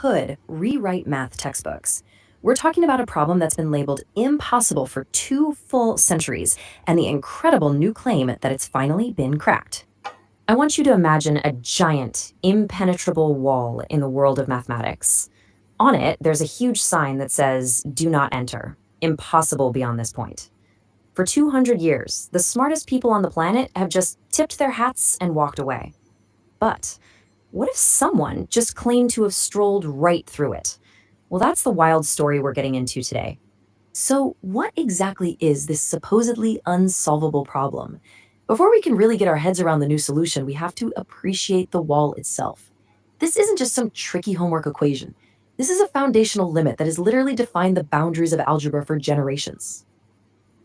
could rewrite math textbooks. We're talking about a problem that's been labeled impossible for 2 full centuries and the incredible new claim that it's finally been cracked. I want you to imagine a giant, impenetrable wall in the world of mathematics. On it, there's a huge sign that says, "Do not enter. Impossible beyond this point." For 200 years, the smartest people on the planet have just tipped their hats and walked away. But what if someone just claimed to have strolled right through it? Well, that's the wild story we're getting into today. So, what exactly is this supposedly unsolvable problem? Before we can really get our heads around the new solution, we have to appreciate the wall itself. This isn't just some tricky homework equation. This is a foundational limit that has literally defined the boundaries of algebra for generations.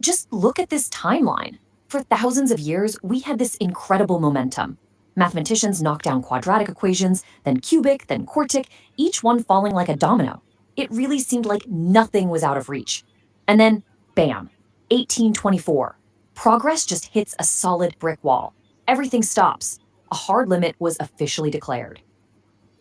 Just look at this timeline. For thousands of years, we had this incredible momentum. Mathematicians knocked down quadratic equations, then cubic, then quartic, each one falling like a domino. It really seemed like nothing was out of reach. And then, bam, 1824. Progress just hits a solid brick wall. Everything stops. A hard limit was officially declared.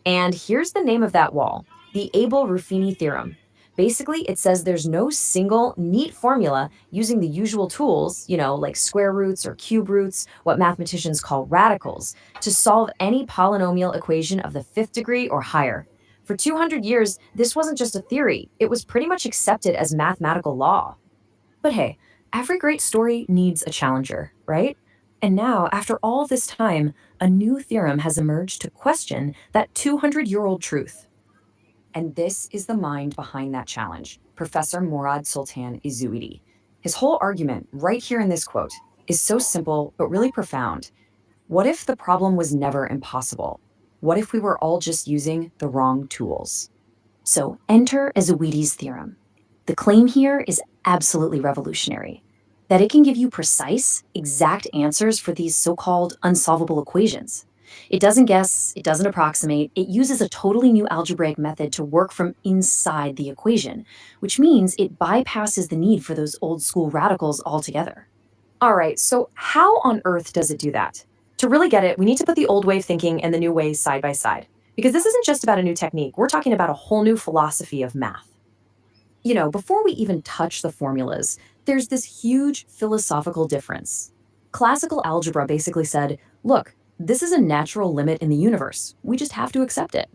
And here's the name of that wall, the Abel-Ruffini theorem. Basically, it says there's no single neat formula using the usual tools, like square roots or cube roots, what mathematicians call radicals, to solve any polynomial equation of the fifth degree or higher. For 200 years, this wasn't just a theory, it was pretty much accepted as mathematical law. But hey, every great story needs a challenger, right? And now, after all this time, a new theorem has emerged to question that 200-year-old truth. And this is the mind behind that challenge, Professor Morad Sultan Izzuidi. His whole argument, right here in this quote, is so simple but really profound. What if the problem was never impossible? What if we were all just using the wrong tools? So enter Izzuidi's theorem. The claim here is absolutely revolutionary, that it can give you precise, exact answers for these so-called unsolvable equations. It doesn't guess, it doesn't approximate, it uses a totally new algebraic method to work from inside the equation, which means it bypasses the need for those old school radicals altogether. All right, so how on earth does it do that? To really get it, we need to put the old way of thinking and the new way side by side. Because this isn't just about a new technique, we're talking about a whole new philosophy of math. Before we even touch the formulas, there's this huge philosophical difference. Classical algebra basically said, look, this is a natural limit in the universe. We just have to accept it.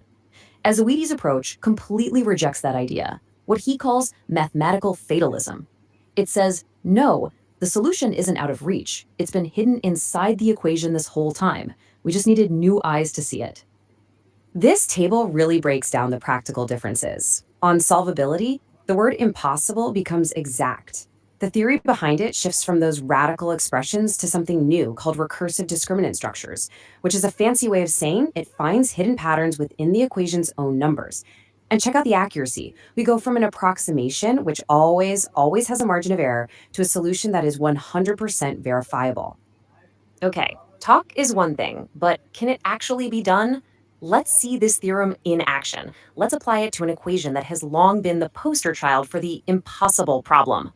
Azouidi's approach completely rejects that idea, what he calls mathematical fatalism. It says, no, the solution isn't out of reach. It's been hidden inside the equation this whole time. We just needed new eyes to see it. This table really breaks down the practical differences. On solvability, the word impossible becomes exact. The theory behind it shifts from those radical expressions to something new called recursive discriminant structures, which is a fancy way of saying it finds hidden patterns within the equation's own numbers. And check out the accuracy. We go from an approximation, which always has a margin of error, to a solution that is 100% verifiable. Okay, talk is one thing, but can it actually be done? Let's see this theorem in action. Let's apply it to an equation that has long been the poster child for the impossible problem.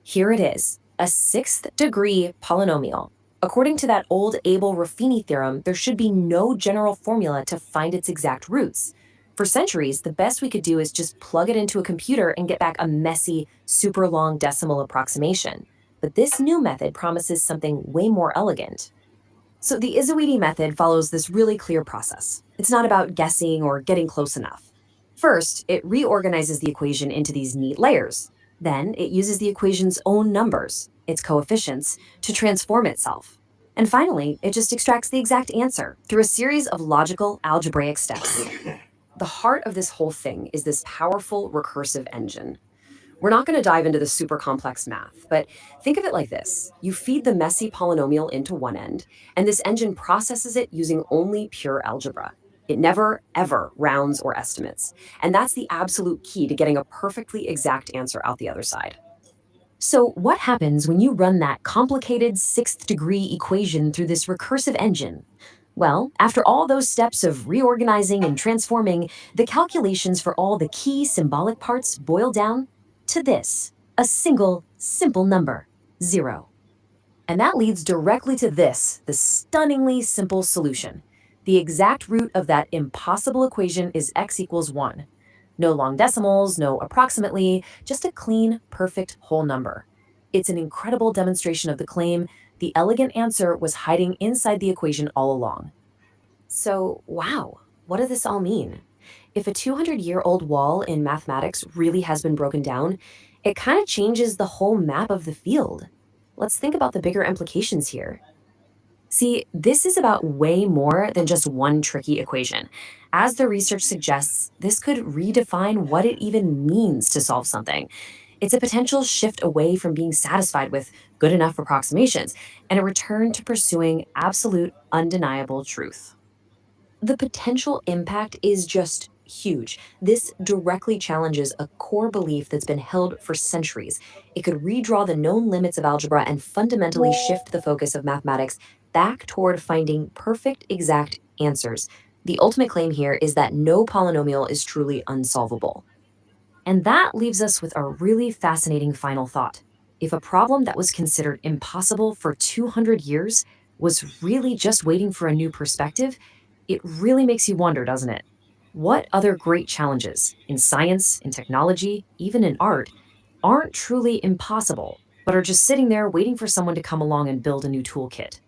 Here it is, a sixth-degree polynomial. According to that old Abel-Ruffini theorem, there should be no general formula to find its exact roots. For centuries, the best we could do is just plug it into a computer and get back a messy, super long decimal approximation. But this new method promises something way more elegant. So the Izzuidi method follows this really clear process. It's not about guessing or getting close enough. First, it reorganizes the equation into these neat layers. Then it uses the equation's own numbers, its coefficients, to transform itself. And finally, it just extracts the exact answer through a series of logical algebraic steps. The heart of this whole thing is this powerful recursive engine. We're not going to dive into the super complex math, but think of it like this. You feed the messy polynomial into one end, and this engine processes it using only pure algebra. It never, ever rounds or estimates. And that's the absolute key to getting a perfectly exact answer out the other side. So what happens when you run that complicated sixth-degree equation through this recursive engine? Well, after all those steps of reorganizing and transforming, the calculations for all the key symbolic parts boil down to this, a single, simple number, 0. And that leads directly to this, the stunningly simple solution. The exact root of that impossible equation is x equals 1. No long decimals, no approximately, just a clean, perfect whole number. It's an incredible demonstration of the claim the elegant answer was hiding inside the equation all along. So, wow, what does this all mean? If a 200-year-old wall in mathematics really has been broken down, it kind of changes the whole map of the field. Let's think about the bigger implications here. See, this is about way more than just one tricky equation. As the research suggests, this could redefine what it even means to solve something. It's a potential shift away from being satisfied with good enough approximations and a return to pursuing absolute, undeniable truth. The potential impact is just huge. This directly challenges a core belief that's been held for centuries. It could redraw the known limits of algebra and fundamentally shift the focus of mathematics back toward finding perfect, exact answers. The ultimate claim here is that no polynomial is truly unsolvable. And that leaves us with a really fascinating final thought. If a problem that was considered impossible for 200 years was really just waiting for a new perspective, it really makes you wonder, doesn't it? What other great challenges in science, in technology, even in art, aren't truly impossible, but are just sitting there waiting for someone to come along and build a new toolkit?